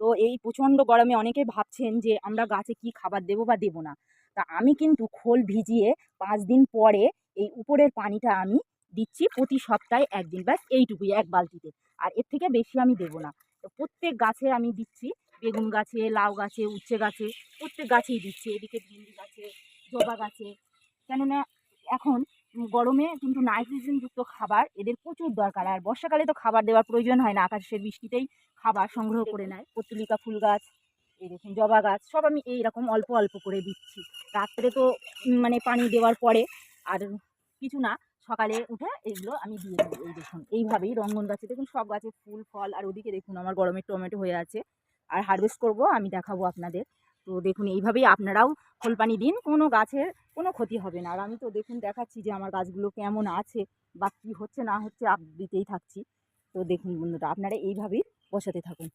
তো এই প্রচণ্ড গরমে অনেকে ভাবছেন যে আমরা গাছে কি খাবার দেবো বা দেবো না। তা আমি কিন্তু খোল ভিজিয়ে 5 দিন পরে এই উপরের পানিটা আমি দিচ্ছি প্রতি সপ্তাহে 1 দিন, ব্যাস এইটুকুই 1 বালতিতে। আর এর থেকে বেশি আমি দেবো না। তো প্রত্যেক গাছে আমি দিচ্ছি, বেগুন গাছে, লাউ গাছে, উচ্ছে গাছে, প্রত্যেক গাছেই দিচ্ছি। এদিকে ভেন্ডি গাছে, জবা গাছে। কেননা এখন গরমে কিন্তু নাইট্রোজেনযুক্ত খাবার এদের প্রচুর দরকার। আর বর্ষাকালে তো খাবার দেওয়ার প্রয়োজন হয় না, আকাশের বৃষ্টিতেই খাবার সংগ্রহ করে নেয়। পত্রলিকা ফুল গাছ, এই দেখুন জবা গাছ, সব আমি এইরকম অল্প অল্প করে দিচ্ছি। রাত্রে তো মানে পানি দেওয়ার পরে আর কিছু না, সকালে উঠে এগুলো আমি দিয়ে দিই। এই দেখুন এইভাবেই রঙ্গন গাছে দেখুন সব গাছে ফুল ফল। আর ওদিকে দেখুন আমার গরমের টমেটো হয়ে আছে, আর হারভেস্ট করব, আমি দেখাবো আপনাদের। তো দেখুন এইভাবেই আপনারাও খোল পানি দিন, কোনো গাছের কোনো ক্ষতি হবে না। আর আমি তো দেখুন দেখাচ্ছি যে আমার গাছগুলো কেমন আছে বা কী হচ্ছে না হচ্ছে দিতেই থাকছি। তো দেখুন বন্ধুরা, আপনারা এইভাবেই বসাতে থাকুন।